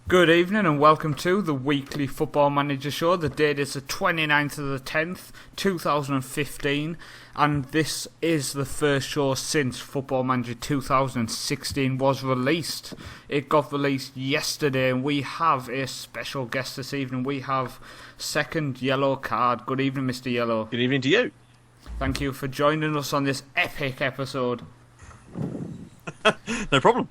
Good evening and welcome to the weekly Football Manager Show. The date is the 29th of the 10th, 2015, and this is the first show since Football Manager 2016 was released. It got released yesterday and we have a special guest this evening. We have Second Yellow Card. Good evening, Mr. Yellow. Good evening to you. Thank you for joining us on this epic episode. No problem.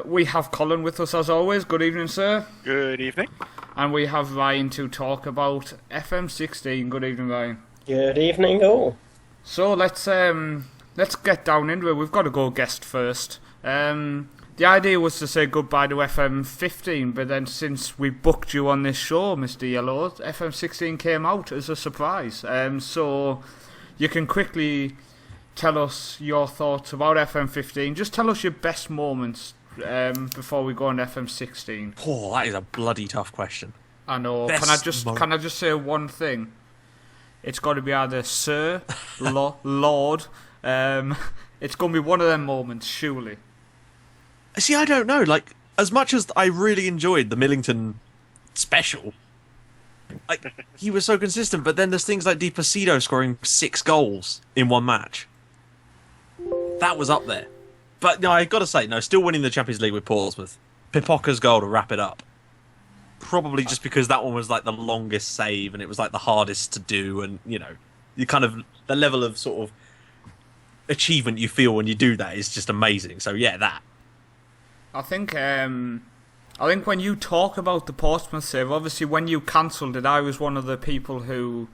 We have Colin with us as always. Good evening, sir. Good evening. And we have Ryan to talk about FM16. Good evening, Ryan. Good evening, all. So let's get down into it. We've got to go guest first. The idea was to say goodbye to FM15, but then since we booked you on this show, Mr. Yellow, FM16 came out as a surprise. So you can quickly tell us your thoughts about FM15. Just tell us your best moments before we go on FM16. Oh, that is a bloody tough question. I know. Can I just say one thing? It's got to be either Sir, Lord. It's going to be one of them moments, surely. See, I don't know. Like, as much as I really enjoyed the Millington special, he was so consistent. But then there's things like DePlacido scoring 6 goals in one match. That was up there. But no, I got to say, no, still winning the Champions League with Portsmouth. Pipoca's goal to wrap it up. Probably just because that one was like the longest save and it was like the hardest to do, and you know, you kind of the level of sort of achievement you feel when you do that is just amazing. So yeah, that. I think when you talk about the Portsmouth save, obviously when you cancelled it, I was one of the people who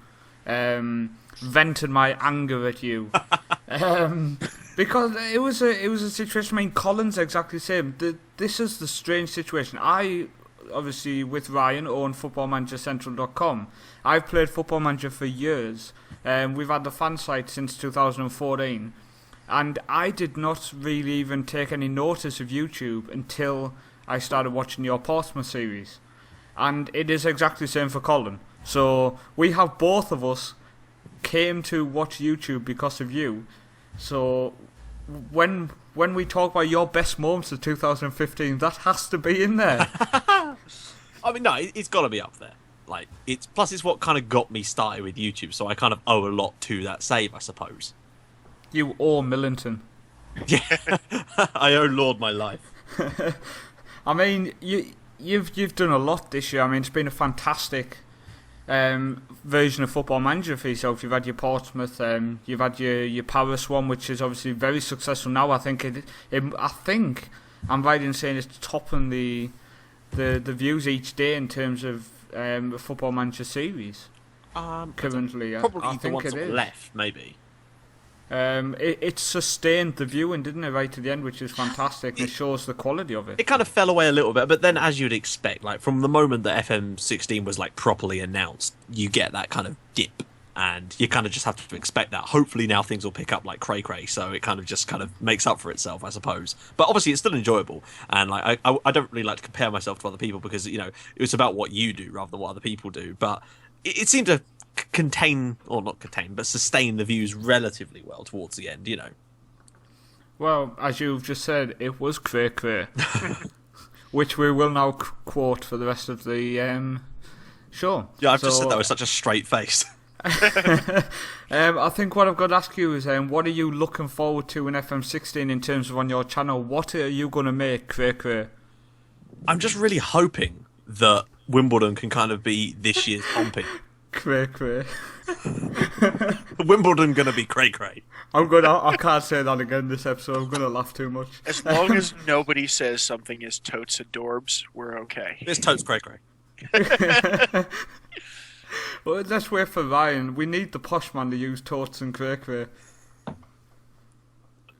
vented my anger at you. Because it was a situation. I mean, Colin's exactly the same. This is the strange situation. I obviously with Ryan own FootballManagerCentral.com. I've played Football Manager for years. We've had the fan site since 2014, and I did not really even take any notice of YouTube until I started watching your Portsmouth series, and it is exactly the same for Colin. So we have both of us came to watch YouTube because of you. So when we talk about your best moments of 2015, that has to be in there. I mean, no, it's got to be up there. Like, it's what kind of got me started with YouTube, so I kind of owe a lot to that save, I suppose. You owe Millington. Yeah, I owe Lord my life. I mean, you've done a lot this year. I mean, it's been a fantastic version of Football Manager for yourself. You've had your Portsmouth, you've had your Paris one, which is obviously very successful now. I think I think I'm right in saying it's topping the views each day in terms of the Football Manager series. Currently, probably I think it is left, maybe. It sustained the viewing, didn't it, right to the end, which is fantastic. And it shows the quality of it. It kind of fell away a little bit, but then, as you'd expect, like from the moment that FM16 was like properly announced, you get that kind of dip, and you kind of just have to expect that. Hopefully, now things will pick up like cray, so it kind of makes up for itself, I suppose. But obviously, it's still enjoyable, and like I don't really like to compare myself to other people because you know it's about what you do rather than what other people do. But it seemed to sustain the views relatively well towards the end, you know. Well, as you've just said, it was cray, which we will now quote for the rest of the show. Yeah, I've just said that with such a straight face. I think what I've got to ask you is, what are you looking forward to in FM16 in terms of on your channel? What are you going to make cray? I'm just really hoping that Wimbledon can kind of be this year's Pompey. Cray. Wimbledon gonna be cray. I can't say that again this episode. I'm gonna laugh too much. As long as nobody says something is totes adorbs, we're okay. It's totes cray. Well, let's wait for Ryan. We need the posh man to use totes and cray.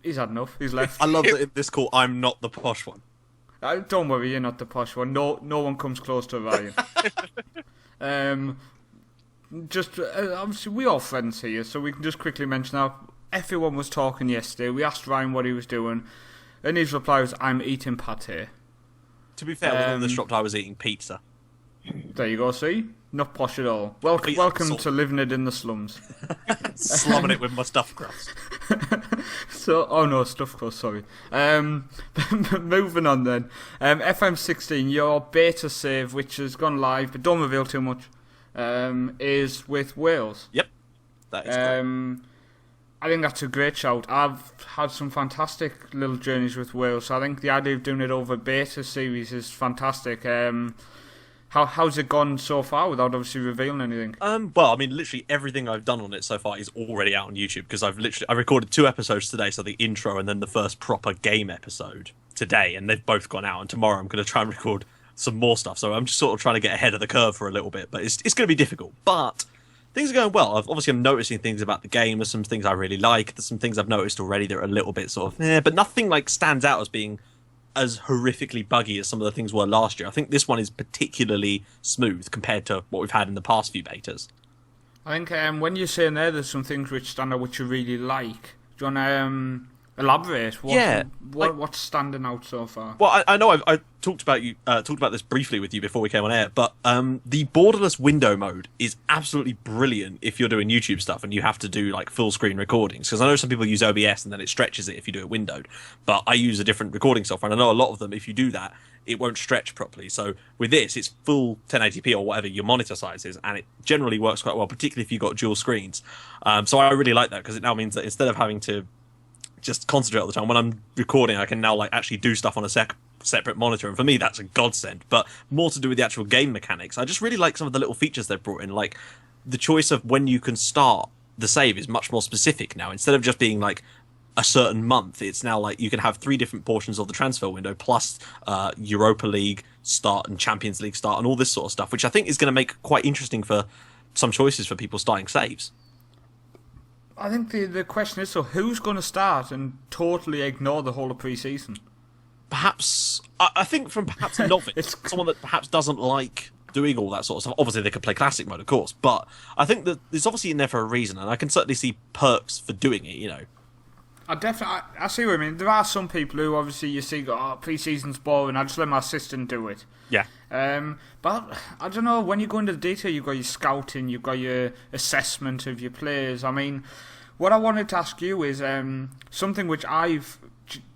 He's had enough. He's left. I love that in this call I'm not the posh one. Don't worry, you're not the posh one. No one comes close to Ryan. Obviously we are friends here, so we can just quickly mention that everyone was talking yesterday. We asked Ryan what he was doing, and his reply was, "I'm eating pate." To be fair, within the shop I was eating pizza. There you go, see? Not posh at all. Welcome to living it in the slums. Slumming it with my stuffed crust. So, oh no, stuff close, sorry. Moving on then. FM16, your beta save, which has gone live, but don't reveal too much, is with Wales. Yep. That is correct. I think that's a great shout. I've had some fantastic little journeys with Wales, so I think the idea of doing it over beta series is fantastic. How's it gone so far without obviously revealing anything? Well, I mean, literally everything I've done on it so far is already out on YouTube because I recorded 2 episodes today, so the intro and then the first proper game episode today, and they've both gone out. And tomorrow I'm going to try and record some more stuff. So I'm just sort of trying to get ahead of the curve for a little bit, but it's going to be difficult. But things are going well. I'm noticing things about the game. There's some things I really like. There's some things I've noticed already that are a little bit sort of but nothing like stands out as being as horrifically buggy as some of the things were last year. I think this one is particularly smooth compared to what we've had in the past few betas. I think when you're saying there's some things which stand out which you really like. Do you want to elaborate? What's standing out so far? Well, I know I talked about this briefly with you before we came on air, but the borderless window mode is absolutely brilliant if you're doing YouTube stuff and you have to do like full screen recordings. Because I know some people use OBS and then it stretches it if you do it windowed, but I use a different recording software, and I know a lot of them, if you do that, it won't stretch properly. So with this, it's full 1080p or whatever your monitor size is, and it generally works quite well, particularly if you've got dual screens. So I really like that because it now means that instead of having to just concentrate all the time, when I'm recording, I can now like actually do stuff on a separate monitor, and for me that's a godsend. But more to do with the actual game mechanics, I just really like some of the little features they've brought in, like the choice of when you can start the save is much more specific now. Instead of just being like a certain month, it's now like you can have 3 different portions of the transfer window plus Europa League start and Champions League start and all this sort of stuff, which I think is going to make quite interesting for some choices for people starting saves. I think the question is, so who's going to start and totally ignore the whole of pre-season? Perhaps, I think from perhaps a novice, someone that perhaps doesn't like doing all that sort of stuff. Obviously, they could play classic mode, of course, but I think that it's obviously in there for a reason, and I can certainly see perks for doing it, you know. I see what I mean. There are some people who obviously you see go, oh, pre-season's boring, I just let my assistant do it. Yeah. But I don't know, when you go into the detail, you've got your scouting, you've got your assessment of your players. I mean, what I wanted to ask you is something which I've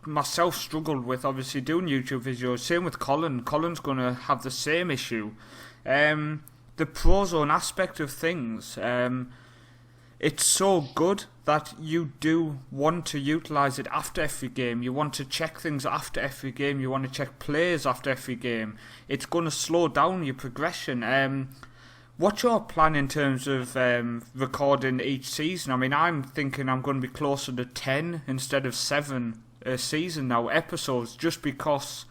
myself struggled with, obviously, doing YouTube videos. Same with Colin. Colin's going to have the same issue. The pro zone aspect of things. It's so good that you do want to utilise it after every game. You want to check things after every game. You want to check players after every game. It's going to slow down your progression. What's your plan in terms of recording each season? I mean, I'm thinking I'm going to be closer to 10 instead of 7 a season now, episodes, just because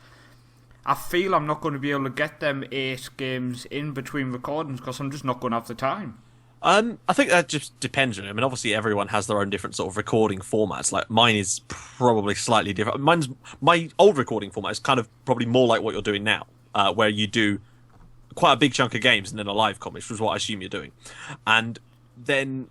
I feel I'm not going to be able to get them 8 games in between recordings because I'm just not going to have the time. I think that just depends on it. I mean, obviously everyone has their own different sort of recording formats. Like mine is probably slightly different. My old recording format is kind of probably more like what you're doing now, where you do quite a big chunk of games and then a live comm, which was what I assume you're doing. And then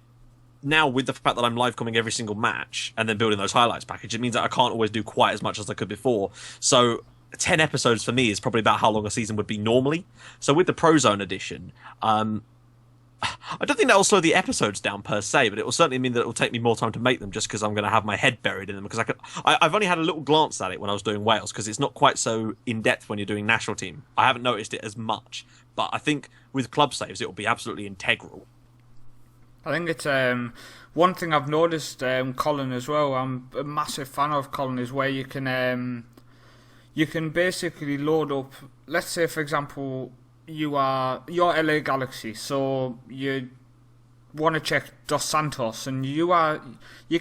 now with the fact that I'm live comming every single match and then building those highlights package, it means that I can't always do quite as much as I could before. So 10 episodes for me is probably about how long a season would be normally. So with the Pro Zone edition, I don't think that will slow the episodes down per se, but it will certainly mean that it will take me more time to make them just because I'm going to have my head buried in them. Because I've only had a little glance at it when I was doing Wales because it's not quite so in-depth when you're doing national team. I haven't noticed it as much, but I think with club saves it will be absolutely integral. I think it's one thing I've noticed, Colin, as well. I'm a massive fan of Colin, is where you can basically load up, let's say for example, you're LA Galaxy, so you want to check Dos Santos, and you're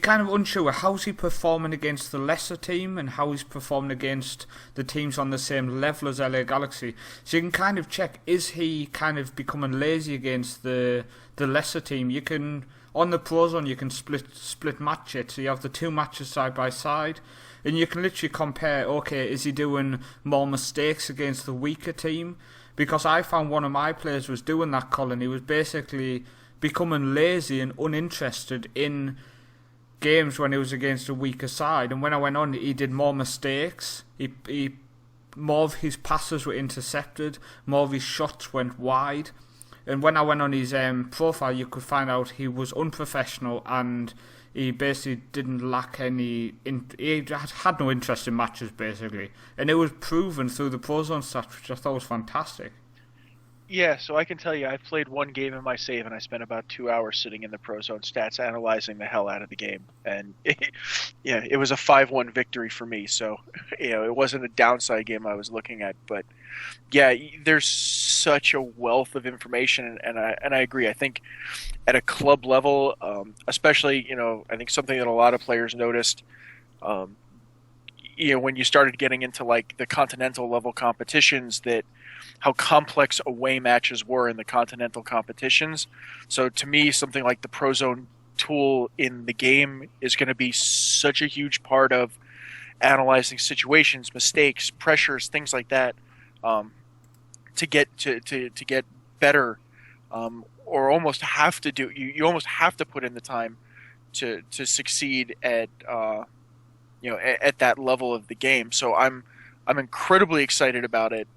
kind of unsure how's he performing against the lesser team and how he's performing against the teams on the same level as LA Galaxy. So you can kind of check, is he kind of becoming lazy against the lesser team? You can, on the Pro Zone, you can split match it, so you have the 2 matches side by side, and you can literally compare, okay, is he doing more mistakes against the weaker team? Because I found one of my players was doing that, Colin. He was basically becoming lazy and uninterested in games when he was against a weaker side. And when I went on, he did more mistakes. More of his passes were intercepted. More of his shots went wide. And when I went on his profile, you could find out he was unprofessional and he basically didn't lack any. He had no interest in matches basically, and it was proven through the Prozone stats, which I thought was fantastic. Yeah, so I can tell you, I played one game in my save, and I spent about 2 hours sitting in the Prozone stats analyzing the hell out of the game, and it was a 5-1 victory for me. So, it wasn't a downside game I was looking at, but yeah, there's such a wealth of information, and I agree. I think at a club level, especially, I think something that a lot of players noticed, when you started getting into like the continental level competitions, that how complex away matches were in the continental competitions. So to me, something like the Prozone tool in the game is going to be such a huge part of analyzing situations, mistakes, pressures, things like that, to get better, or almost have to do. You almost have to put in the time to succeed at at that level of the game. So I'm incredibly excited about it.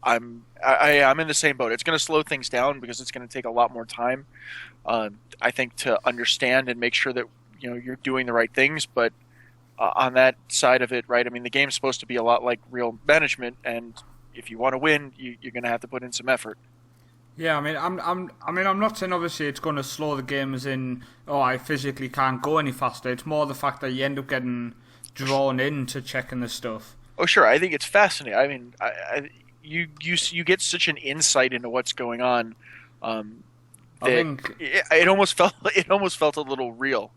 I'm in the same boat. It's going to slow things down because it's going to take a lot more time, I think, to understand and make sure that you're doing the right things. But on that side of it, right? I mean, the game's supposed to be a lot like real management, and if you want to win, you're going to have to put in some effort. Yeah, I mean, I'm not saying obviously it's going to slow the game as in, I physically can't go any faster. It's more the fact that you end up getting drawn into checking the stuff. Oh, sure. I think it's fascinating. I mean, you get such an insight into what's going on. I think it almost felt a little real.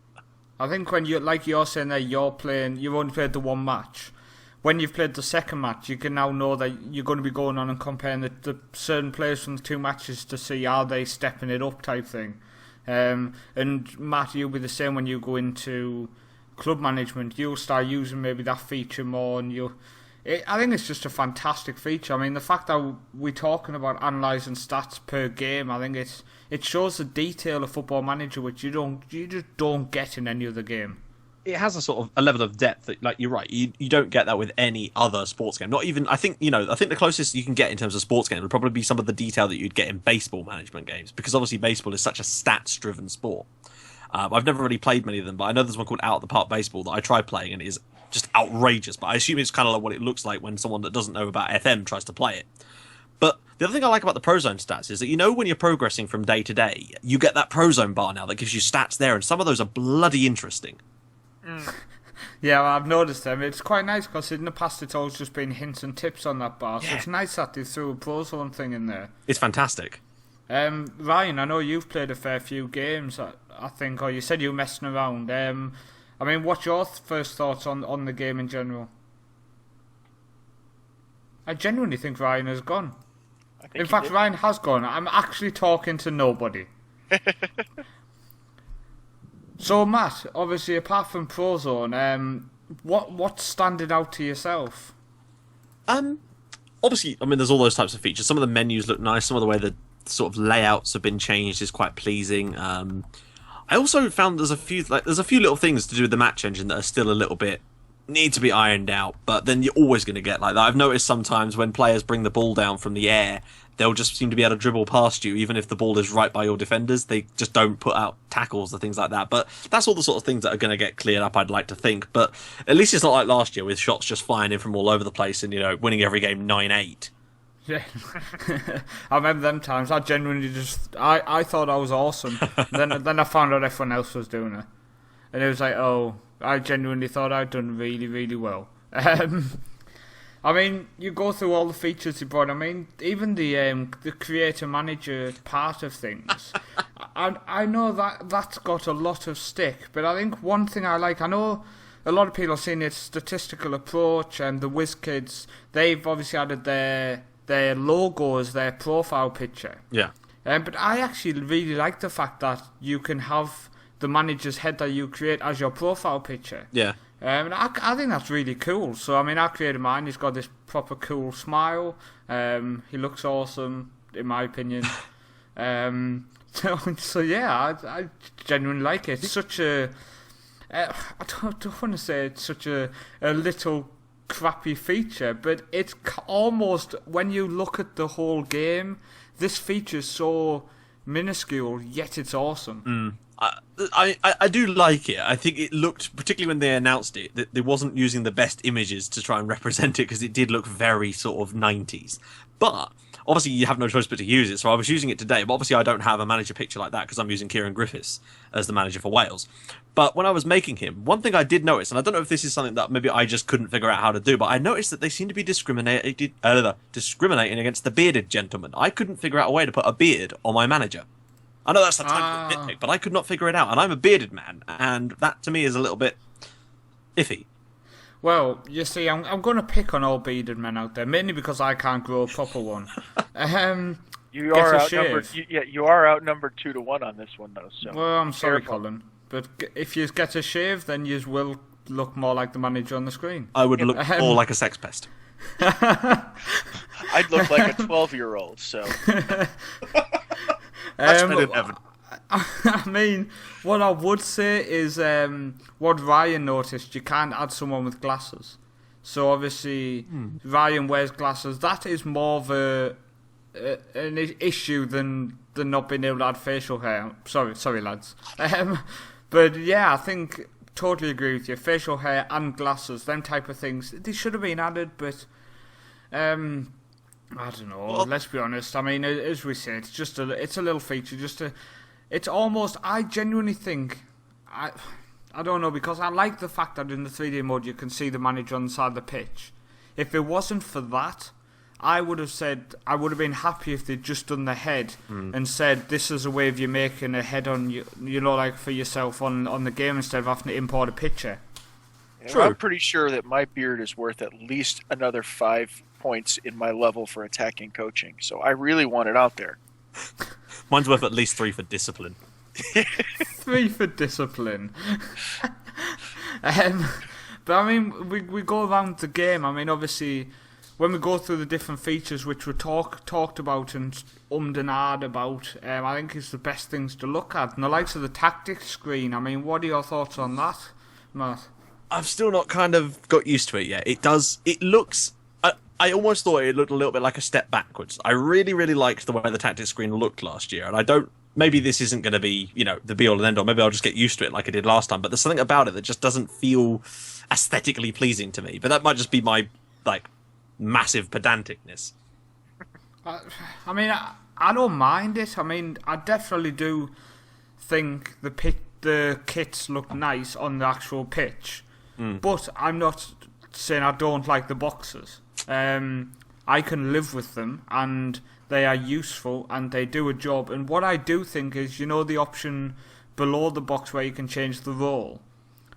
I think when you're saying that you've only played the one match. When you've played the second match, you can now know that you're going to be going on and comparing the certain players from the two matches to see are they stepping it up type thing. And Matt, you'll be the same when you go into club management. You'll start using maybe that feature more, and I think it's just a fantastic feature. I mean, the fact that we're talking about analysing stats per game, I think it shows the detail of Football Manager which you just don't get in any other game. It has a level of depth that, like, you're right, you don't get that with any other sports game. Not even, I think the closest you can get in terms of sports game would probably be some of the detail that you'd get in baseball management games, because obviously baseball is such a stats-driven sport. I've never really played many of them, but I know there's one called Out of the Park Baseball that I tried playing, and it is just outrageous. But I assume it's kind of like what it looks like when someone that doesn't know about FM tries to play it. But the other thing I like about the Prozone stats is that, when you're progressing from day to day, you get that Prozone bar now that gives you stats there, and some of those are bloody interesting. Yeah, well, I've noticed them. It's quite nice because in the past it's always just been hints and tips on that bar, so it's nice that they threw a Prozone thing in there. It's fantastic. Ryan, I know you've played a fair few games, I think, or you said you were messing around. I mean, what's your first thoughts on the game in general? I genuinely think Ryan has gone. In fact, Ryan has gone. I'm actually talking to nobody. So, Matt, obviously, apart from Prozone, what's standing out to yourself? Obviously, I mean, there's all those types of features. Some of the menus look nice. Some of the way the sort of layouts have been changed is quite pleasing. I also found there's a few little things to do with the match engine that are still a little bit need to be ironed out, but then you're always going to get like that. I've noticed sometimes when players bring the ball down from the air, they'll just seem to be able to dribble past you, even if the ball is right by your defenders. They just don't put out tackles or things like that. But that's all the sort of things that are going to get cleared up, I'd like to think. But at least it's not like last year with shots just flying in from all over the place and, winning every game 9-8. Yeah, I remember them times. I genuinely I thought I was awesome. then I found out everyone else was doing it, and it was like, I genuinely thought I'd done really, really well. I mean, you go through all the features you brought. I mean, even the creator manager part of things. I know that's got a lot of stick, but I think one thing I like, I know a lot of people are seeing its statistical approach, and the WizKids, they've obviously added their logo as their profile picture. Yeah. But I actually really like the fact that you can have the manager's head that you create as your profile picture. Yeah. And I think that's really cool. So, I mean, I created mine. He's got this proper cool smile. He looks awesome, in my opinion. So yeah, I genuinely like it. It's such a... I don't want to say it's such a little crappy feature, but it's almost, when you look at the whole game, this feature is so minuscule, yet it's awesome. I do like it. I think it looked, particularly when they announced it, that they wasn't using the best images to try and represent it, because it did look very sort of 90s. But obviously you have no choice but to use it, so I was using it today, but obviously I don't have a manager picture like that because I'm using Kieran Griffiths as the manager for Wales. But when I was making him, one thing I did notice, and I don't know if this is something that maybe I just couldn't figure out how to do, but I noticed that they seem to be discriminating against the bearded gentleman. I couldn't figure out a way to put a beard on my manager. I know that's the type of nitpick, but I could not figure it out, and I'm a bearded man, and that to me is a little bit iffy. Well, you see, I'm going to pick on all bearded men out there, mainly because I can't grow a proper one. You are outnumbered. You are outnumbered 2-1 on this one, though. So well, I'm sorry, Colin, but if you get a shave, then you will look more like the manager on the screen. I would look more like a sex pest. I'd look like a 12-year-old. So that's better than heaven. I mean, what I would say is what Ryan noticed, you can't add someone with glasses. So obviously, Ryan wears glasses. That is more of an issue than not being able to add facial hair. Sorry, lads. But yeah, I think totally agree with you. Facial hair and glasses, them type of things, they should have been added, but I don't know. Well, let's be honest. I mean, as we say, it's a little feature, it's almost, I genuinely think, I don't know, because I like the fact that in the 3D mode you can see the manager on the side of the pitch. If it wasn't for that, I would have been happy if they'd just done the head and said, this is a way of you making a head on, like for yourself on the game instead of having to import a picture. True. I'm pretty sure that my beard is worth at least another 5 points in my level for attacking coaching, so I really want it out there. Mine's worth at least 3 for discipline. 3 for discipline. But I mean, we go around the game. I mean, obviously, when we go through the different features which were talked about and and ahed about, I think it's the best things to look at. And the likes of the tactics screen. I mean, what are your thoughts on that, Matt? I've still not kind of got used to it yet. It looks... I almost thought it looked a little bit like a step backwards. I really, really liked the way the tactics screen looked last year, and I don't... Maybe this isn't going to be, the be-all and end-all. Maybe I'll just get used to it like I did last time, but there's something about it that just doesn't feel aesthetically pleasing to me. But that might just be my, massive pedanticness. I mean, I don't mind it. I mean, I definitely do think the kits look nice on the actual pitch, but I'm not saying I don't like the boxes. I can live with them, and they are useful, and they do a job. And what I do think is, the option below the box where you can change the role,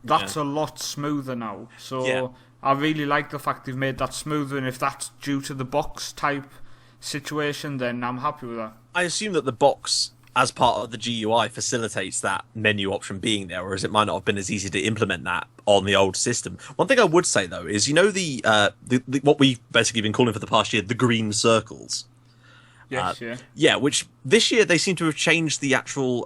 that's a lot smoother now. So I really like the fact they've made that smoother, and if that's due to the box type situation, then I'm happy with that. I assume that the box, as part of the GUI, facilitates that menu option being there, whereas it might not have been as easy to implement that on the old system. One thing I would say, though, is, the what we've basically been calling for the past year, the green circles. Yes, Yeah, which this year they seem to have changed the actual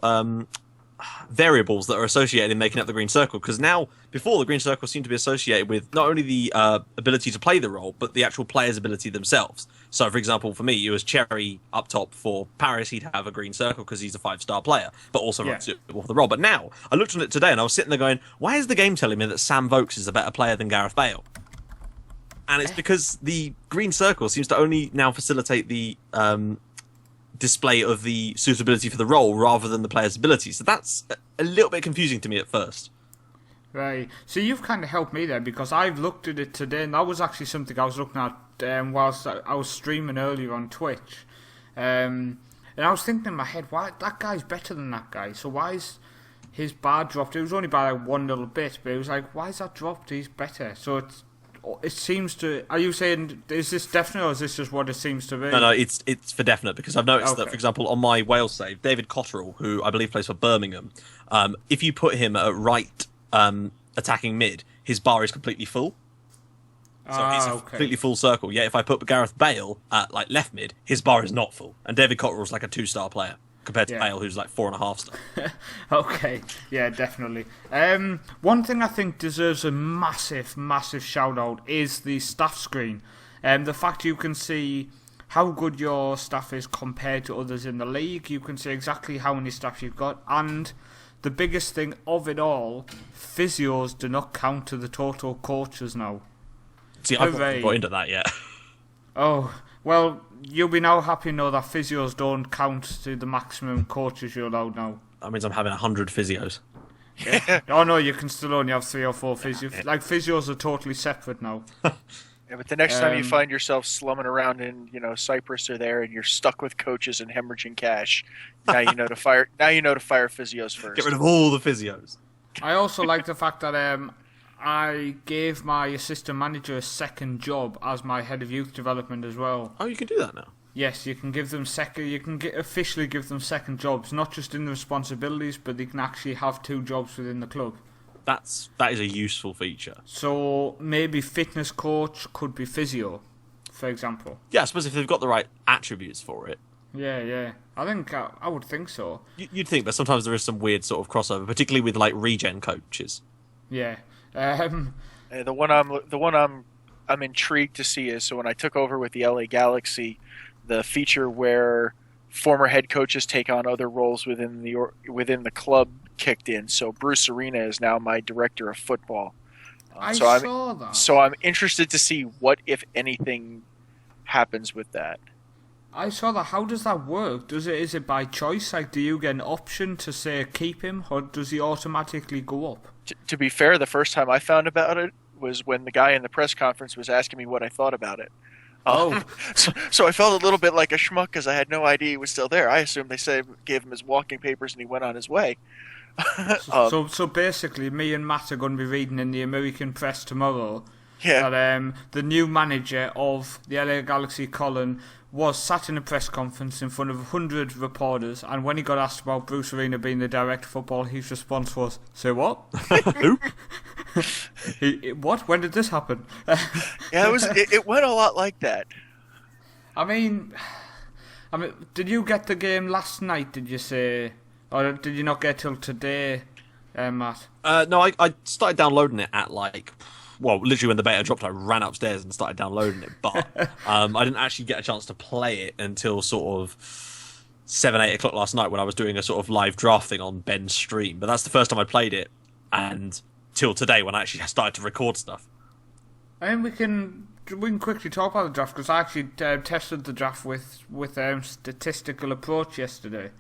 variables that are associated in making up the green circle, because now, before, the green circle seemed to be associated with not only the ability to play the role, but the actual player's ability themselves. So, for example, for me, it was Cherry up top for Paris. He'd have a green circle because he's a 5-star player, but also suitable for the role. But now, I looked on it today and I was sitting there going, why is the game telling me that Sam Vokes is a better player than Gareth Bale? And it's because the green circle seems to only now facilitate the display of the suitability for the role rather than the player's ability. So that's a little bit confusing to me at first. Right. So you've kind of helped me there, because I've looked at it today, and that was actually something I was looking at whilst I was streaming earlier on Twitch. And I was thinking in my head, why that guy's better than that guy? So why is his bar dropped? It was only by one little bit, but it was like, why is that dropped? He's better. So it seems to... Are you saying, is this definite, or is this just what it seems to be? No, it's for definite, because I've noticed that, for example, on my Wales save, David Cotterill, who I believe plays for Birmingham, if you put him at right attacking mid, his bar is completely full. So it's a completely full circle. Yet if I put Gareth Bale at left mid, his bar is not full. And David Cotterill's like a 2-star player, compared to Bale, who's 4.5 star. Okay, yeah, definitely. One thing I think deserves a massive, massive shout out is the staff screen. The fact you can see how good your staff is compared to others in the league. You can see exactly how many staff you've got, and the biggest thing of it all, physios do not count to the total coaches now. See, I haven't got into that yet. Oh, well, you'll be now happy to know that physios don't count to the maximum coaches you're allowed now. That means I'm having 100 physios. Yeah. Oh no, you can still only have 3 or 4 physios. Like, physios are totally separate now. Yeah, but the next time you find yourself slumming around in, Cyprus or there, and you're stuck with coaches and hemorrhaging cash, now you know to fire. Now you know to fire physios first. Get rid of all the physios. I also like the fact that I gave my assistant manager a second job as my head of youth development as well. Oh, you can do that now. Yes, you can give them officially give them second jobs, not just in the responsibilities, but they can actually have 2 jobs within the club. That is a useful feature. So maybe fitness coach could be physio, for example. Yeah, I suppose if they've got the right attributes for it. Yeah. I think I would think so. You'd think, but sometimes there is some weird sort of crossover, particularly with like regen coaches. Yeah. The one I'm intrigued to see is, so when I took over with the LA Galaxy, the feature where former head coaches take on other roles within the club kicked in. So Bruce Arena is now my director of football. I saw that. So I'm interested to see what, if anything, happens with that. I saw that. How does that work? Is it by choice? Like, do you get an option to say keep him, or does he automatically go up? To be fair, the first time I found about it was when the guy in the press conference was asking me what I thought about it. So I felt a little bit like a schmuck because I had no idea he was still there. I assumed they gave him his walking papers and he went on his way. So basically, me and Matt are going to be reading in the American press tomorrow that the new manager of the LA Galaxy, Colin, was sat in a press conference in front of 100 reporters, and when he got asked about Bruce Arena being the director of football, his response was, "Say what? Who? What? When did this happen?" Yeah, it went a lot like that. I mean, did you get the game last night, did you say? Or did you not get till today, Matt? No, I started downloading it at literally when the beta dropped, I ran upstairs and started downloading it. But I didn't actually get a chance to play it until sort of 7, 8 o'clock last night when I was doing a sort of live draft thing on Ben's stream. But that's the first time I played it, and till today when I actually started to record stuff. I mean, we can quickly talk about the draft, because I actually tested the draft with statistical approach yesterday.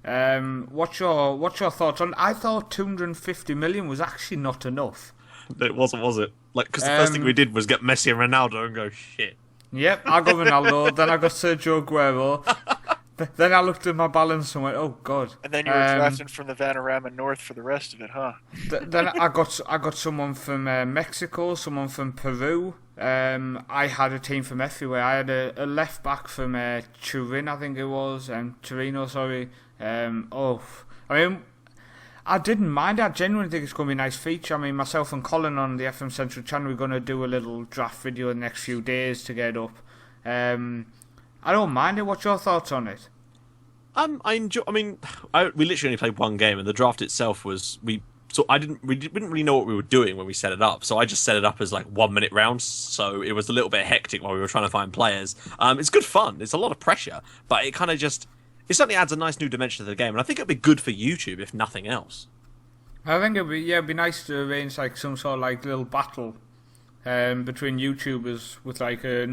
What's your thoughts on? I thought 250 million was actually not enough. It wasn't, was it? Because the first thing we did was get Messi and Ronaldo and go, shit. Yep, I got Ronaldo, then I got Sergio Aguero. Then I looked at my balance and went, oh god. And then you were drafting from the Vanarama North for the rest of it, huh? Then I got someone from Mexico, someone from Peru. I had a team from everywhere. I had a left back from Turin, I think it was, Torino, sorry. I didn't mind. I genuinely think it's going to be a nice feature. I mean, myself and Colin on the FM Central channel, we're going to do a little draft video in the next few days to get up. I don't mind it. What's your thoughts on it? I enjoy. I mean, we literally only played one game, and the draft itself was we didn't really know what we were doing when we set it up. So I just set it up as 1 minute rounds. So it was a little bit hectic while we were trying to find players. It's good fun. It's a lot of pressure, but it kind of it certainly adds a nice new dimension to the game, and I think it'd be good for YouTube if nothing else. I think it'd be nice to arrange some sort of little battle between YouTubers with a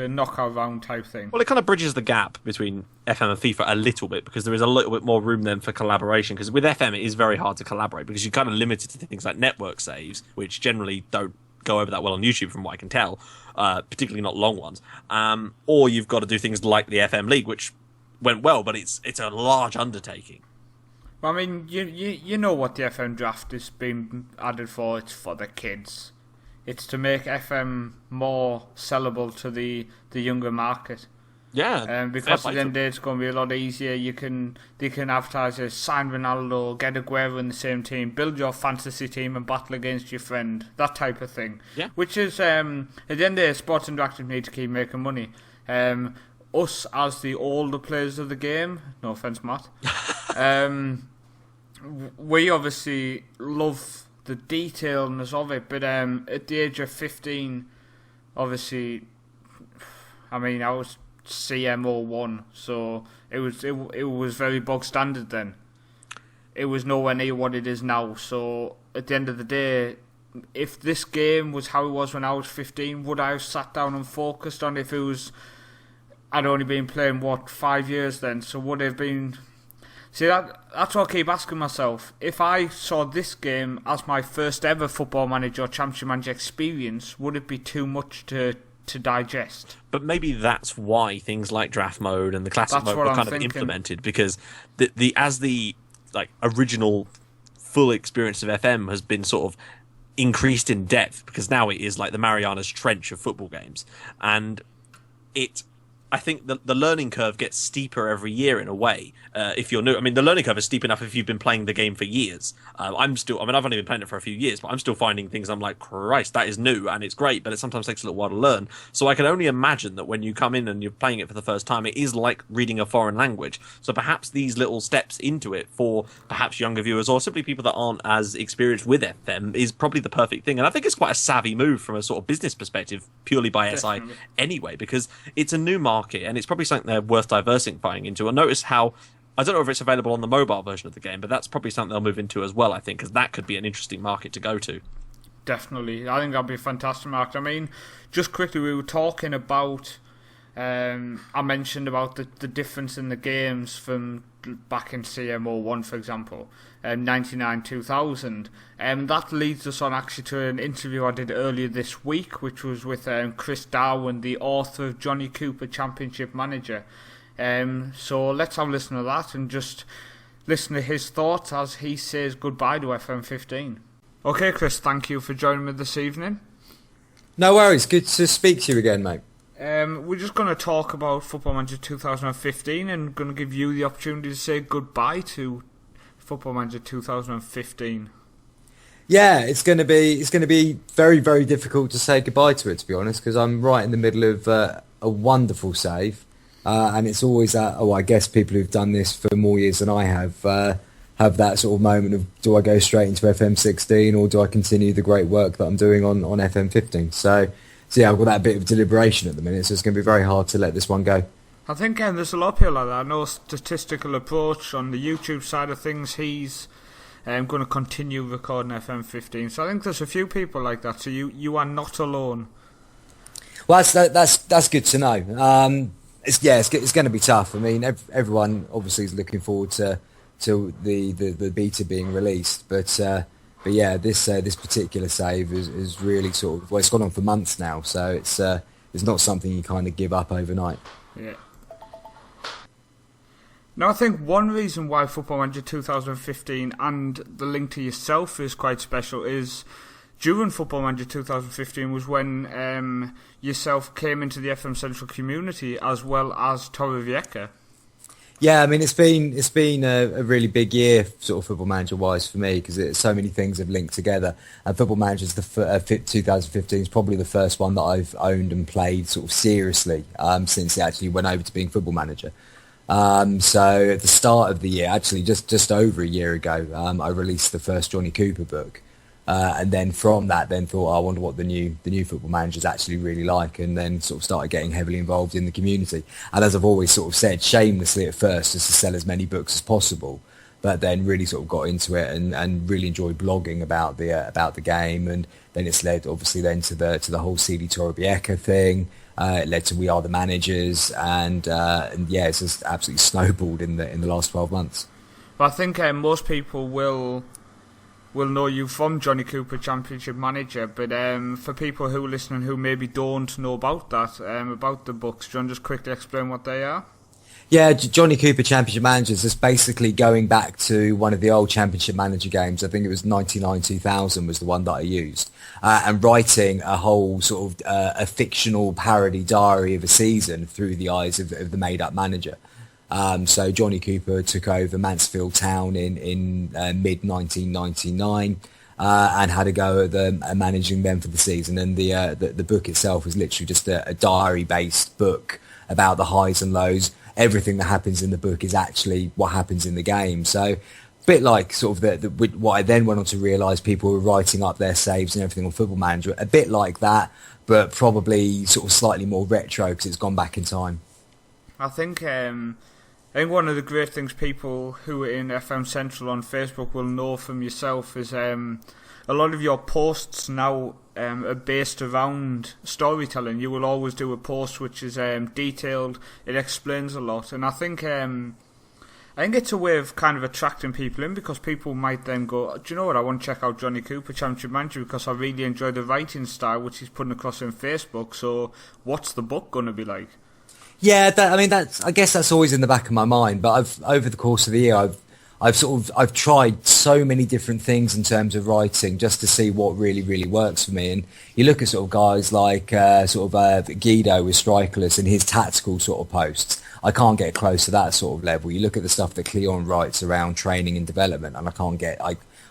knockout round type thing. Well, it kind of bridges the gap between FM and FIFA a little bit, because there is a little bit more room then for collaboration. Because with FM, it is very hard to collaborate because you're kind of limited to things like network saves, which generally don't go over that well on YouTube, from what I can tell, particularly not long ones. Or you've got to do things like the FM League, which went well, but it's a large undertaking. Well, I mean, you know what the FM draft is being added for. It's for the kids. It's to make FM more sellable to the younger market. Yeah. Because at the end of the day, it's going to be a lot easier. They can advertise as sign Ronaldo, get Aguero in the same team, build your fantasy team and battle against your friend. That type of thing. Yeah. Which is, at the end of the day, Sports Interactive need to keep making money. Us as the older players of the game, no offence, Matt, we obviously love the detailedness of it, but at the age of 15, obviously, I mean, I was CM01, so it was very bog standard then. It was nowhere near what it is now. So at the end of the day, if this game was how it was when I was 15, would I have sat down and focused on it if it was... I'd only been playing, 5 years then, so would it have been... See, that's what I keep asking myself. If I saw this game as my first ever Football Manager or Championship Manager experience, would it be too much to digest? But maybe that's why things like draft mode and the classic mode were kind of implemented, because the original full experience of FM has been sort of increased in depth, because now it is like the Marianas Trench of football games, and I think the learning curve gets steeper every year in a way. If you're new, I mean, the learning curve is steep enough if you've been playing the game for years. I've only been playing it for a few years, but I'm still finding things I'm like, Christ, that is new and it's great, but it sometimes takes a little while to learn. So I can only imagine that when you come in and you're playing it for the first time, it is like reading a foreign language. So perhaps these little steps into it for perhaps younger viewers or simply people that aren't as experienced with FM is probably the perfect thing. And I think it's quite a savvy move from a sort of business perspective, purely by SI anyway, because it's a new market and it's probably something they're worth diversifying into. And notice how, I don't know if it's available on the mobile version of the game, but that's probably something they'll move into as well, I think, because that could be an interesting market to go to. Definitely. I think that'd be a fantastic market. I mean, just quickly, we were talking about, I mentioned about the difference in the games from back in CM01, for example, 99-2000. That leads us on actually to an interview I did earlier this week, which was with Chris Darwen, the author of Johnny Cooper Championship Manager. So let's have a listen to that and just listen to his thoughts as he says goodbye to FM15. Okay, Chris, thank you for joining me this evening. No worries, good to speak to you again, mate. We're just going to talk about Football Manager 2015 and going to give you the opportunity to say goodbye to Football Manager 2015. Yeah, it's going to be very, very difficult to say goodbye to it, to be honest, because I'm right in the middle of a wonderful save. And it's always that, I guess people who've done this for more years than I have that sort of moment of, do I go straight into FM16 or do I continue the great work that I'm doing on FM15? So yeah, I've got that bit of deliberation at the minute, so it's going to be very hard to let this one go. I think there's a lot of people like that. I know Statistical Approach on the YouTube side of things, he's going to continue recording FM15. So I think there's a few people like that, so you are not alone. Well, that's good to know. It's going to be tough. I mean, everyone obviously is looking forward to the beta being released, but yeah, this particular save is really sort of, well, it's gone on for months now, so it's not something you kind of give up overnight. Yeah. Now, I think one reason why Football Manager 2015 and the link to yourself is quite special is during Football Manager 2015 was when yourself came into the FM Central community as well as Torrevieja. Yeah, I mean, it's been a really big year, sort of Football Manager wise for me, because so many things have linked together. And Football Manager 2015 is probably the first one that I've owned and played sort of seriously since it actually went over to being Football Manager. So at the start of the year, actually just over a year ago, I released the first Johnny Cooper book. And then from that, thought, I wonder what the new Football Manager is actually really like, and then sort of started getting heavily involved in the community. And as I've always sort of said, shamelessly at first, just to sell as many books as possible, but then really sort of got into it and really enjoyed blogging about the game. And then it's led obviously then to the whole CD Torrevieja thing. It led to We Are the Managers, and yeah, it's just absolutely snowballed in the last 12 months. Well, I think most people will know you from Johnny Cooper Championship Manager, but for people who are listening who maybe don't know about that, about the books, do you want to just quickly explain what they are? Yeah, Johnny Cooper Championship Managers is basically going back to one of the old Championship Manager games. I think it was 99-2000 was the one that I used, and writing a whole sort of a fictional parody diary of a season through the eyes of the made-up manager. So Johnny Cooper took over Mansfield Town in mid-1999 and had a go at managing them for the season. And the book itself is literally just a diary-based book about the highs and lows. Everything that happens in the book is actually what happens in the game. So a bit like sort of what I then went on to realise people were writing up their saves and everything on Football Manager. A bit like that, but probably sort of slightly more retro because it's gone back in time. I think one of the great things people who are in FM Central on Facebook will know from yourself is a lot of your posts now are based around storytelling. You will always do a post which is detailed, it explains a lot, and I think it's a way of kind of attracting people in, because people might then go, do you know what, I want to check out Johnny Cooper, Championship Manager, because I really enjoy the writing style which he's putting across on Facebook, so what's the book going to be like? Yeah, I guess that's always in the back of my mind. But over the course of the year, I've tried so many different things in terms of writing just to see what really, really works for me. And you look at sort of guys like Guido with Strikerless and his tactical sort of posts. I can't get close to that sort of level. You look at the stuff that Cleon writes around training and development, and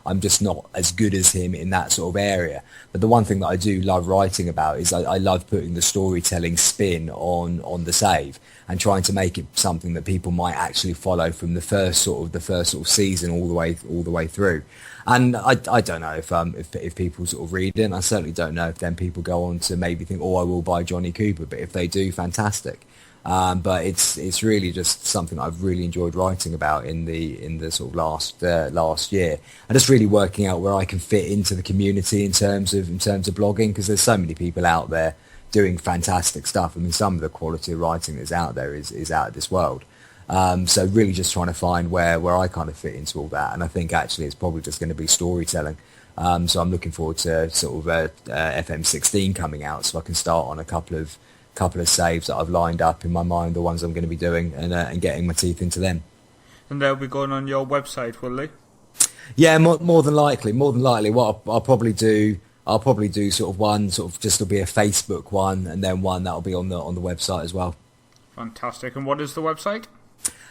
I'm just not as good as him in that sort of area. But the one thing that I do love writing about is I love putting the storytelling spin on the save and trying to make it something that people might actually follow from the first sort of season all the way through. And I don't know if people sort of read it. And I certainly don't know if then people go on to maybe think, I will buy Johnny Cooper. But if they do, fantastic. But it's really just something I've really enjoyed writing about in the sort of last year, and just really working out where I can fit into the community in terms of blogging, because there's so many people out there doing fantastic stuff. I mean, some of the quality of writing that's out there is out of this world. So really just trying to find where I kind of fit into all that, and I think actually it's probably just going to be storytelling. So I'm looking forward to sort of FM16 coming out, so I can start on a couple of saves that I've lined up in my mind, the ones I'm going to be doing, and getting my teeth into them. And they'll be going on your website, will they? Yeah, more than likely. What I'll probably do sort of one, sort of just will be a Facebook one, and then one that'll be on the website as well. Fantastic. And what is the website?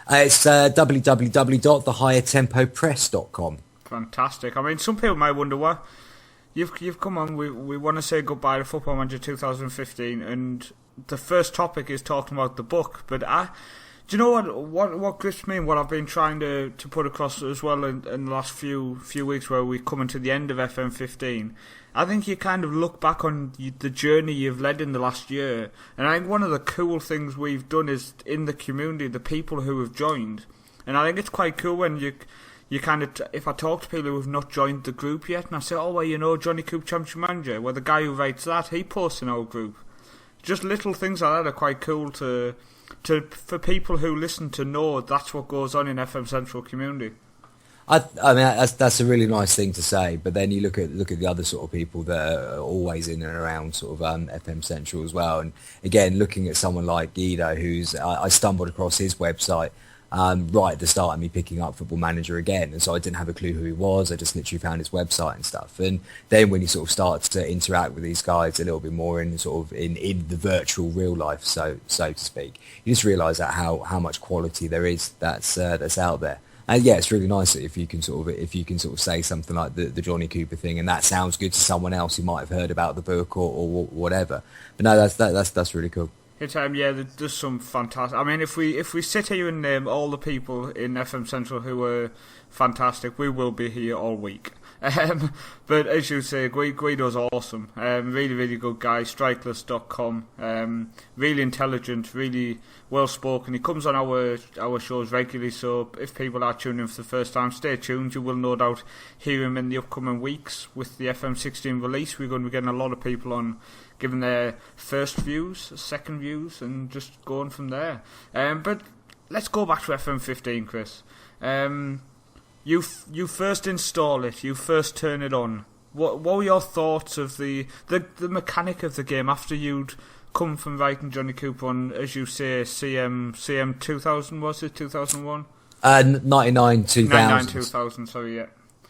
It's www.thehighertempopress.com. Fantastic. I mean, some people might wonder why you've come on. We want to say goodbye to Football Manager 2015, and the first topic is talking about the book. But do you know what grips me and what I've been trying to put across as well in the last few weeks, where we're coming to the end of FM15. I think you kind of look back on the journey you've led in the last year, and I think one of the cool things we've done is in the community, the people who have joined, and I think it's quite cool when you kind of, if I talk to people who have not joined the group yet, and I say, Johnny Coop Championship Manager, well, the guy who writes that, he posts in our group. Just little things like that are quite cool for people who listen to know that's what goes on in FM Central community. I mean, that's a really nice thing to say, but then you look at the other sort of people that are always in and around sort of FM Central as well. And again, looking at someone like Guido, who's I stumbled across his website right at the start of me picking up Football Manager again, and so I didn't have a clue who he was. I just literally found his website and stuff. And then when you sort of start to interact with these guys a little bit more in sort of in the virtual real life, so to speak, you just realise that how much quality there is that's out there. And yeah, it's really nice if you can sort of say something like the Johnny Cooper thing, and that sounds good to someone else who might have heard about the book or whatever. But no, that's really cool. There's some fantastic. I mean, if we sit here and name all the people in FM Central who are fantastic, we will be here all week. But as you say, Guido's awesome. Really, really good guy. Strikeless.com. Really intelligent, really well spoken. He comes on our shows regularly, so if people are tuning in for the first time, stay tuned. You will no doubt hear him in the upcoming weeks with the FM16 release. We're going to be getting a lot of people on, giving their first views, second views, and just going from there. But let's go back to FM15, Chris. You first install it, you first turn it on. What were your thoughts of the mechanic of the game after you'd come from writing Johnny Cooper on, as you say, CM 2000, was it 2001? 99 2000. 99 2000, sorry, yeah.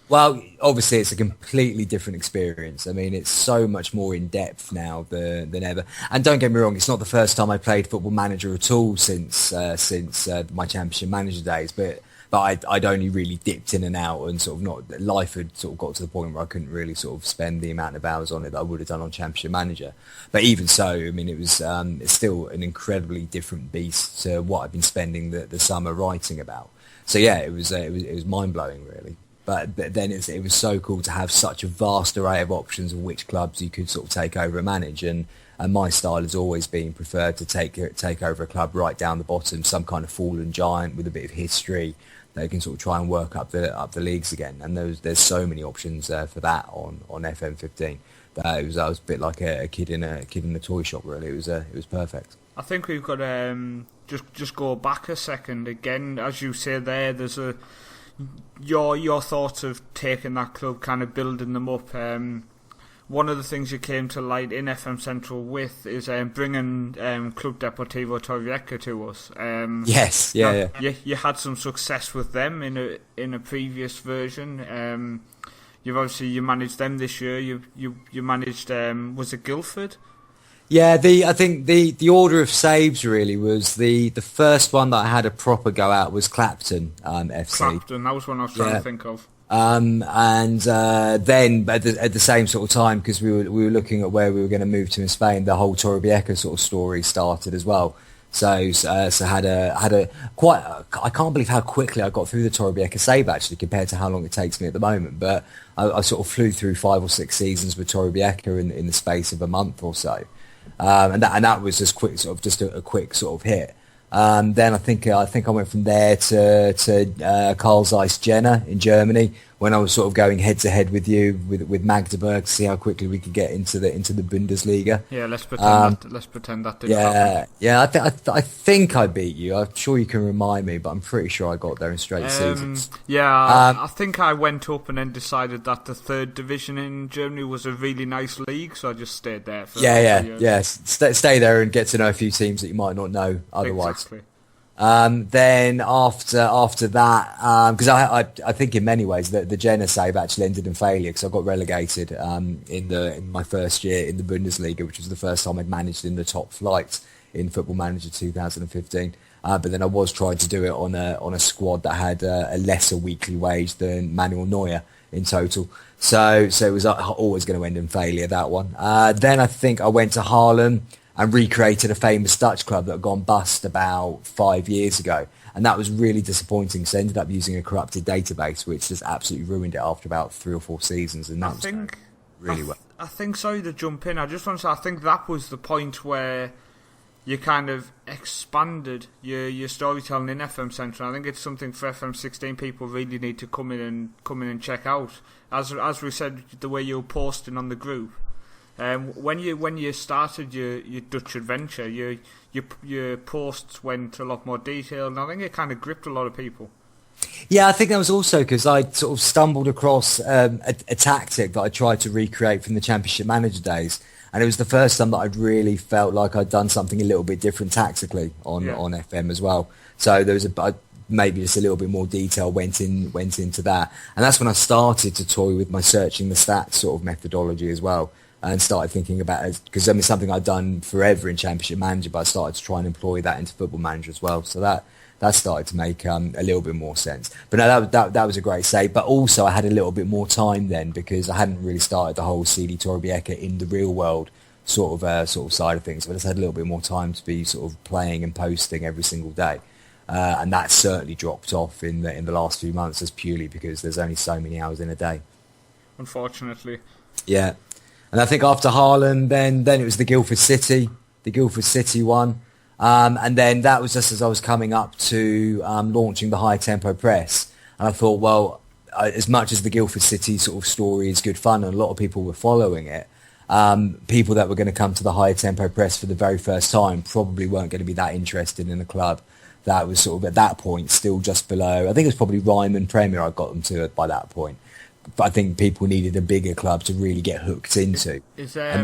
Well, obviously it's a completely different experience. I mean, it's so much more in depth now than ever. And don't get me wrong, it's not the first time I played Football Manager at all since my Championship Manager days, but I'd only really dipped in and out, and sort of not, life had sort of got to the point where I couldn't really sort of spend the amount of hours on it that I would have done on Championship Manager. But even so, I mean, it was it's still an incredibly different beast to what I've been spending the summer writing about. So yeah, it was mind blowing really. But then it was so cool to have such a vast array of options of which clubs you could sort of take over and manage, and And my style has always been preferred to take over a club right down the bottom, some kind of fallen giant with a bit of history. They can sort of try and work up the leagues again. And there's so many options for that on FM15. I was a bit like a kid in a toy shop. Really, it was perfect. I think we've got just go back a second again, as you say there. There's your thoughts of taking that club, kind of building them up. One of the things you came to light in FM Central with is bringing Club Deportivo Torrevieja to us. Yes, yeah. You had some success with them in a previous version. You managed them this year. You managed was it Guildford? Yeah, I think the order of saves really was the first one that I had a proper go at was Clapton FC. Clapton, that was one I was trying to think of. And then at the same sort of time, because we were looking at where we were going to move to in Spain, the whole Torrevieja sort of story started as well. So had a quite. I can't believe how quickly I got through the Torrevieja save actually compared to how long it takes me at the moment. But I sort of flew through 5 or 6 seasons with Torrevieja in the space of a month or so. And that was just quick, sort of just a quick sort of hit. Then I think I went from there to Karl Zeiss Jena in Germany when I was sort of going head to head with you with Magdeburg to see how quickly we could get into the Bundesliga. Yeah, let's pretend that didn't happen. Yeah. I think I beat you. I'm sure you can remind me, but I'm pretty sure I got there in straight seasons. I think I went up and then decided that the 3rd division in Germany was a really nice league, so I just stayed there for Stay there and get to know a few teams that you might not know otherwise. Exactly. Then after that, because I think in many ways the Jena save actually ended in failure because I got relegated in my first year in the Bundesliga, which was the first time I'd managed in the top flight in Football Manager 2015. But then I was trying to do it on a squad that had a lesser weekly wage than Manuel Neuer in total. So it was always going to end in failure, that one. Then I think I went to Haarlem and recreated a famous Dutch club that had gone bust about 5 years ago. And that was really disappointing because I ended up using a corrupted database, which just absolutely ruined it after about 3 or 4 seasons. And that was really well. I think, sorry to jump in, I just want to say, I think that was the point where you kind of expanded your storytelling in FM Central. I think it's something for FM16 people really need to come in and check out. As we said, the way you were posting on the group. When you started your Dutch adventure, your posts went a lot more detailed, and I think it kind of gripped a lot of people. Yeah, I think that was also because I sort of stumbled across a tactic that I tried to recreate from the Championship Manager days, and it was the first time that I'd really felt like I'd done something a little bit different tactically on FM as well. So there was maybe just a little bit more detail went into that, and that's when I started to toy with my searching the stats sort of methodology as well. And started thinking about it because something I'd done forever in Championship Manager, but I started to try and employ that into Football Manager as well. So that started to make a little bit more sense. But no, that was a great save. But also I had a little bit more time then because I hadn't really started the whole CD Torrevieja in the real world sort of side of things. But I just had a little bit more time to be sort of playing and posting every single day. And that certainly dropped off in the last few months, just purely because there's only so many hours in a day. Unfortunately. Yeah. And I think after Haarlem, then it was the Guildford City one. And then that was just as I was coming up to launching the High Tempo Press. And I thought, well, as much as the Guildford City sort of story is good fun and a lot of people were following it, people that were going to come to the High Tempo Press for the very first time probably weren't going to be that interested in a club that was sort of at that point still just below. I think it was probably Ryman Premier I got them to by that point. But I think people needed a bigger club to really get hooked into. Is that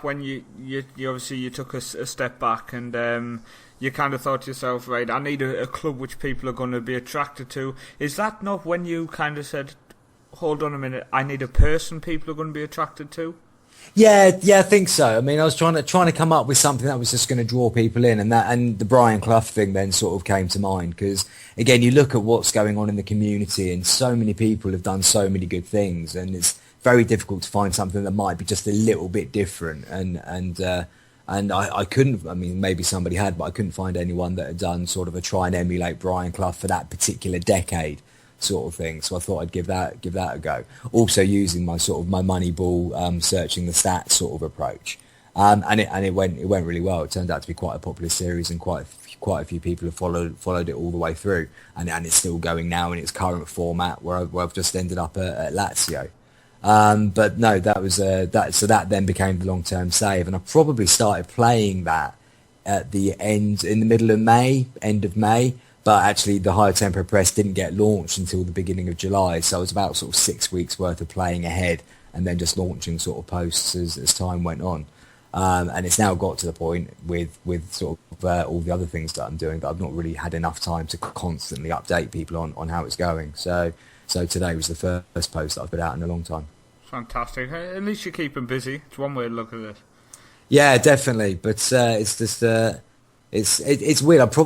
when you obviously you took a step back and you kind of thought to yourself, right, I need a club which people are going to be attracted to. Is that not when you kind of said, hold on a minute, I need a person people are going to be attracted to? Yeah, I think so. I mean, I was trying to come up with something that was just going to draw people in, and the Brian Clough thing then sort of came to mind because again, you look at what's going on in the community, and so many people have done so many good things, and it's very difficult to find something that might be just a little bit different. And I couldn't. I mean, maybe somebody had, but I couldn't find anyone that had done sort of a try and emulate Brian Clough for that particular decade. sort of thing. So I thought I'd give that a go. Also using my sort of my Moneyball searching the stats sort of approach, and it went really well. It turned out to be quite a popular series, and quite a few people have followed it all the way through, and it's still going now in its current format, where I've just ended up at Lazio. But no, that was so that then became the long-term save, and I probably started playing that at the end, in the middle of May, end of May. But actually, the Higher Tempo Press didn't get launched until the beginning of July, so it was about sort of 6 weeks worth of playing ahead, and then just launching sort of posts as time went on. And it's now got to the point with sort of all the other things that I'm doing that I've not really had enough time to constantly update people on how it's going. So today was the first post that I've put out in a long time. Fantastic. At least you keep them busy. It's one way to look at it. Yeah, definitely. But it's just it's weird.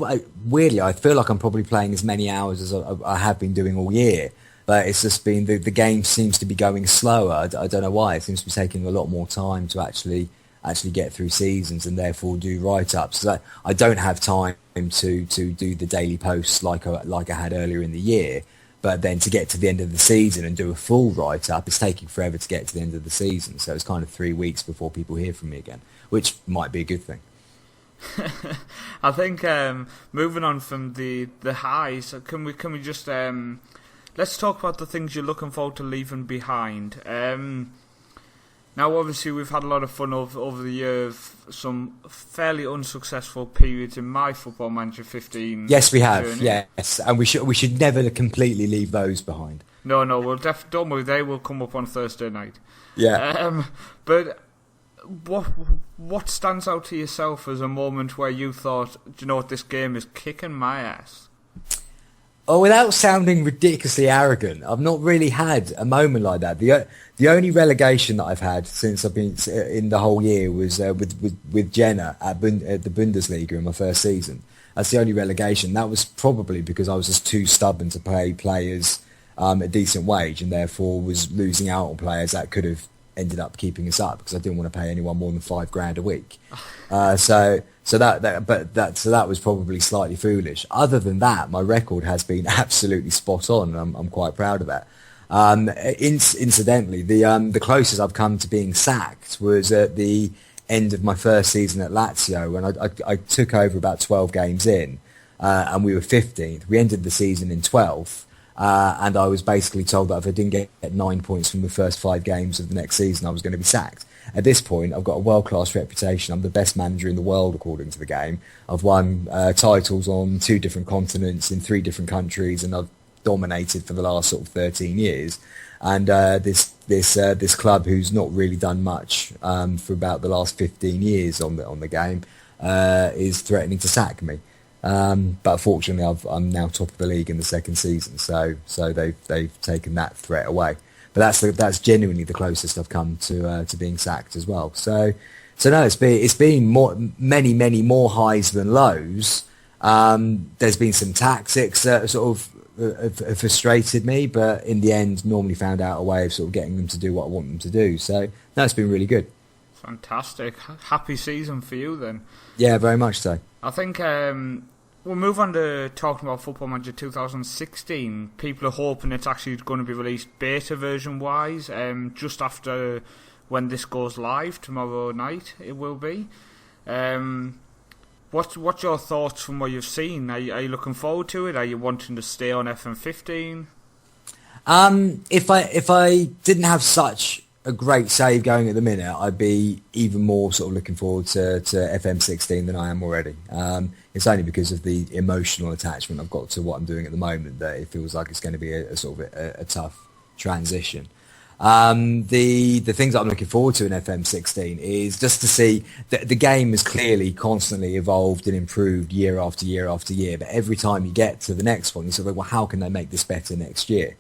Weirdly, I feel like I'm probably playing as many hours as I have been doing all year. But it's just been the game seems to be going slower. I don't know why. It seems to be taking a lot more time to actually get through seasons, and therefore do write-ups. So I don't have time to do the daily posts like I had earlier in the year. But then to get to the end of the season and do a full write-up, it's taking forever to get to the end of the season. So it's kind of 3 weeks before people hear from me again, which might be a good thing. I think moving on from the highs, can we just let's talk about the things you're looking forward to leaving behind. Now, obviously, we've had a lot of fun over the year of some fairly unsuccessful periods in my Football Manager 15. Yes, we have. Journey. Yes, and we should never completely leave those behind. No, we'll don't worry, they will come up on Thursday night. Yeah. But what stands out to yourself as a moment where you thought, do you know what, this game is kicking my ass? Oh, without sounding ridiculously arrogant, I've not really had a moment like that. The only relegation that I've had since I've been in the whole year was with Jena at the Bundesliga in my first season. That's the only relegation. That was probably because I was just too stubborn to pay players a decent wage, and therefore was losing out on players that could have ended up keeping us up, because I didn't want to pay anyone more than $5,000 a week. So that was probably slightly foolish. Other than that, my record has been absolutely spot on, and I'm quite proud of that. Incidentally, the closest I've come to being sacked was at the end of my first season at Lazio, when I took over about 12 games in, and we were 15th. We ended the season in 12th. And I was basically told that if I didn't get 9 points from the first 5 games of the next season, I was going to be sacked. At this point, I've got a world-class reputation. I'm the best manager in the world, according to the game. I've won titles on 2 different continents in 3 different countries, and I've dominated for the last sort of 13 years. And this club, who's not really done much for about the last 15 years on the game, is threatening to sack me. But fortunately, I'm now top of the league in the second season, so they've taken that threat away. But that's genuinely the closest I've come to being sacked as well. So no, it's been many more highs than lows. There's been some tactics that sort of have frustrated me, but in the end, normally found out a way of sort of getting them to do what I want them to do. So no, it's been really good. Fantastic, happy season for you then. Yeah, very much so. I think we'll move on to talking about Football Manager 2016. People are hoping it's actually going to be released beta version wise, just after when this goes live tomorrow night. It will be. What's your thoughts from what you've seen? Are you looking forward to it? Are you wanting to stay on FM15? If I didn't have such a great save going at the minute, I'd be even more sort of looking forward to FM16 than I am already. It's only because of the emotional attachment I've got to what I'm doing at the moment that it feels like it's going to be a sort of a tough transition. The things that I'm looking forward to in FM16 is just to see that the game has clearly constantly evolved and improved year after year after year, but every time you get to the next one, you sort of well, how can they make this better next year?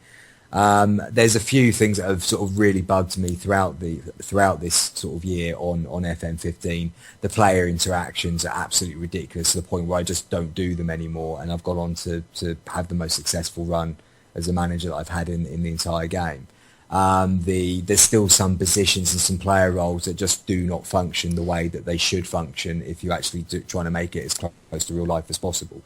There's a few things that have sort of really bugged me throughout this sort of year on FM15. The player interactions are absolutely ridiculous to the point where I just don't do them anymore, and I've gone on to have the most successful run as a manager that I've had in the entire game. There's still some positions and some player roles that just do not function the way that they should function if you actually trying to make it as close to real life as possible.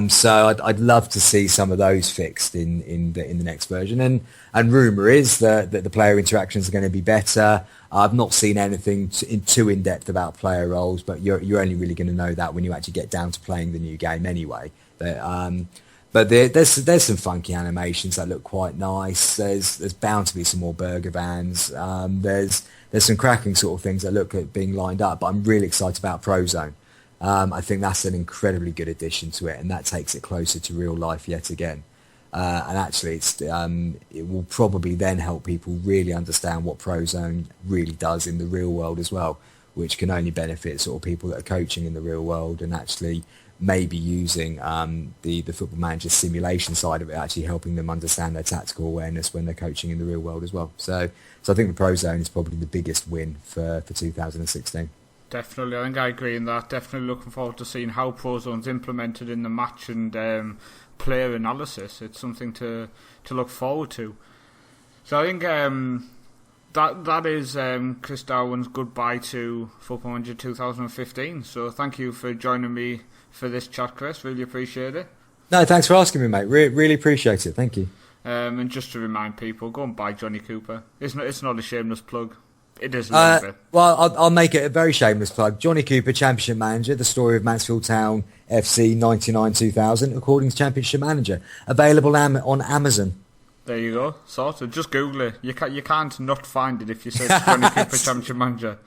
So I'd love to see some of those fixed in the next version. And rumour is that the player interactions are going to be better. I've not seen anything too in depth about player roles, but you're only really going to know that when you actually get down to playing the new game anyway. But there's some funky animations that look quite nice. There's bound to be some more burger vans. There's some cracking sort of things that look at being lined up. But I'm really excited about Prozone. I think that's an incredibly good addition to it, and that takes it closer to real life yet again. And actually, it will probably then help people really understand what Prozone really does in the real world as well, which can only benefit sort of people that are coaching in the real world and actually maybe using the Football Manager simulation side of it, actually helping them understand their tactical awareness when they're coaching in the real world as well. So I think the Prozone is probably the biggest win for 2016. Definitely, I think I agree in that. Definitely looking forward to seeing how Prozone's implemented in the match and player analysis. It's something to look forward to. So I think that is Chris Darwen's goodbye to Football Manager 2015. So thank you for joining me for this chat, Chris. Really appreciate it. No, thanks for asking me, mate. Really appreciate it. Thank you. And just to remind people, go and buy Johnny Cooper. It's not a shameless plug. It is a little bit. Well, I'll make it a very shameless plug. Johnny Cooper, Championship Manager, the story of Mansfield Town FC 99-2000, according to Championship Manager. Available on Amazon. There you go, sorted. Just Google it. You can't not find it if you search Johnny Cooper, Championship Manager.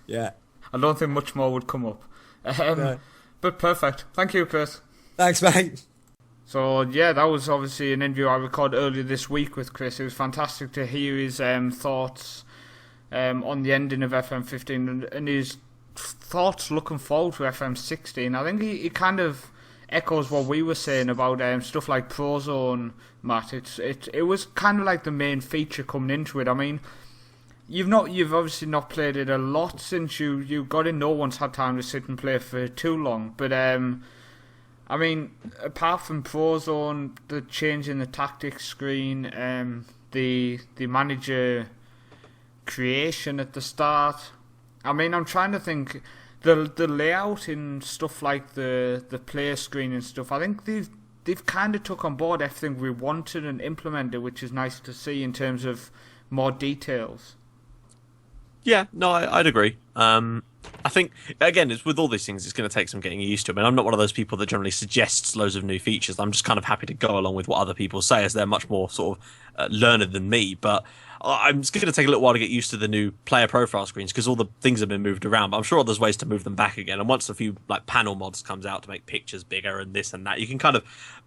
Yeah. I don't think much more would come up. No. But perfect. Thank you, Chris. Thanks, mate. So, yeah, that was obviously an interview I recorded earlier this week with Chris. It was fantastic to hear his thoughts on the ending of FM15 and his thoughts looking forward to FM16. I think he kind of echoes what we were saying about stuff like Prozone, Matt. It was kind of like the main feature coming into it. I mean, you've obviously not played it a lot since you got in. No one's had time to sit and play for too long. But I mean, apart from Prozone, the change in the tactics screen, the manager creation at the start. I mean, I'm trying to think the layout in stuff like the player screen and stuff. I think they've kind of took on board everything we wanted and implemented, which is nice to see in terms of more details. Yeah, no, I'd agree. I think, again, it's with all these things, it's going to take some getting used to. I mean, I'm not one of those people that generally suggests loads of new features. I'm just kind of happy to go along with what other people say, as they're much more sort of learned than me. But I'm just going to take a little while to get used to the new player profile screens, because all the things have been moved around. But I'm sure there's ways to move them back again. And once a few like panel mods comes out to make pictures bigger and this and that, you can kind of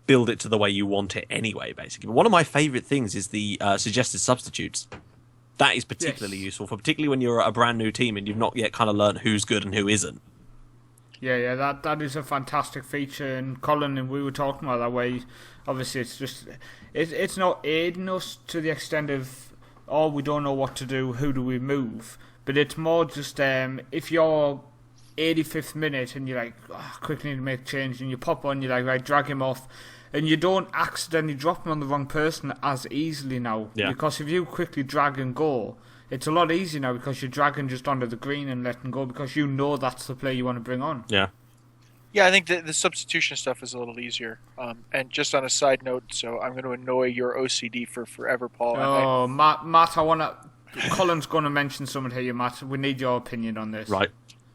build it to the way you want it anyway, basically. But one of my favourite things is the suggested substitutes. That is particularly useful, particularly when you're a brand new team and you've not yet kind of learned who's good and who isn't. Yeah, that is a fantastic feature. And Colin and we were talking about that way. Obviously, it's not aiding us to the extent of, oh, we don't know what to do, who do we move? But it's more just if you're 85th minute and you're like, oh, quickly need to make a change, and you pop on, you're like, right, drag him off. And you don't accidentally drop him on the wrong person as easily now. Yeah. Because if you quickly drag and go, it's a lot easier now because you're dragging just onto the green and letting go because you know that's the player you want to bring on. Yeah. Yeah, I think the substitution stuff is a little easier. And just on a side note, so I'm going to annoy your OCD for forever, Paul. Oh, Matt, I want to... Colin's going to mention something here, Matt. We need your opinion on this. Right.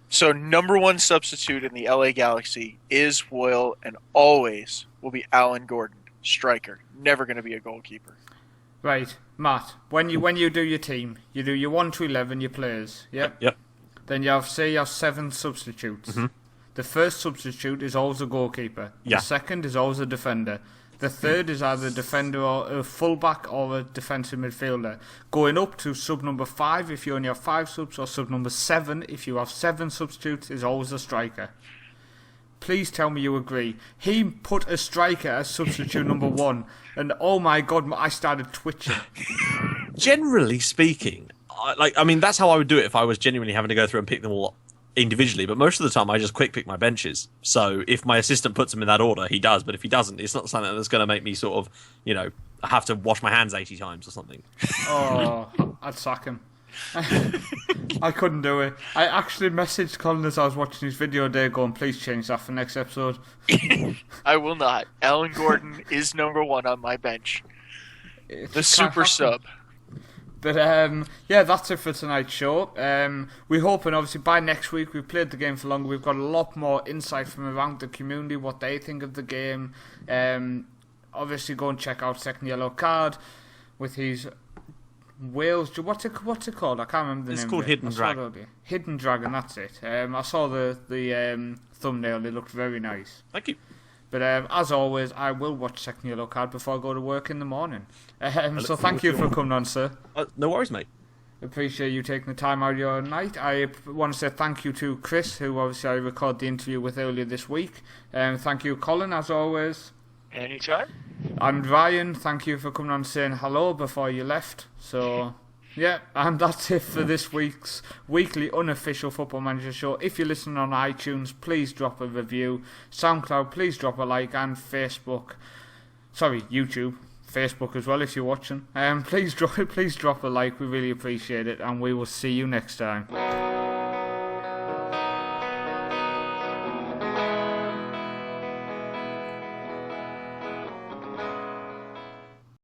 So number one substitute in the LA Galaxy is, will, and always will be Alan Gordon, striker. Never going to be a goalkeeper. Right, Matt. When you do your team, you do your 1 to 11, your players. Yep. Yep. Then you have 7 substitutes. Mm-hmm. The first substitute is always a goalkeeper. Yeah. The second is always a defender. The third is either a defender or a fullback or a defensive midfielder. Going up to sub number 5 if you only have 5 subs, or sub number 7 if you have 7 substitutes, is always a striker. Please tell me you agree. He put a striker as substitute number 1, and oh my god, I started twitching. Generally speaking, I mean, that's how I would do it if I was genuinely having to go through and pick them all individually, but most of the time I just quick pick my benches. So if my assistant puts them in that order, he does, but if he doesn't, it's not something that's going to make me sort of, have to wash my hands 80 times or something. Oh, I'd sack him. I couldn't do it. I actually messaged Colin as I was watching his video today going, please change that for next episode. I will not. Alan Gordon is number 1 on my bench. The super sub. But yeah, that's it for tonight's show. We're hoping, obviously, by next week we've played the game for longer. We've got a lot more insight from around the community, what they think of the game. Obviously, go and check out Second Yellow Card with his Wales. What's it called? I can't remember the name. It's called Hidden Dragon. Hidden Dragon. That's it. I saw the thumbnail. It looked very nice. Thank you. But as always, I will watch Second Yellow Card before I go to work in the morning. So thank you for coming on, sir. No worries, mate. Appreciate you taking the time out of your night. I want to say thank you to Chris, who obviously I recorded the interview with earlier this week. Thank you, Colin, as always. Anytime. And Ryan, thank you for coming on saying hello before you left. So, yeah, and that's it for this week's weekly unofficial Football Manager show. If you're listening on iTunes, please drop a review. SoundCloud, please drop a like. And YouTube. Facebook as well if you're watching. Please drop a like. We really appreciate it, and we will see you next time.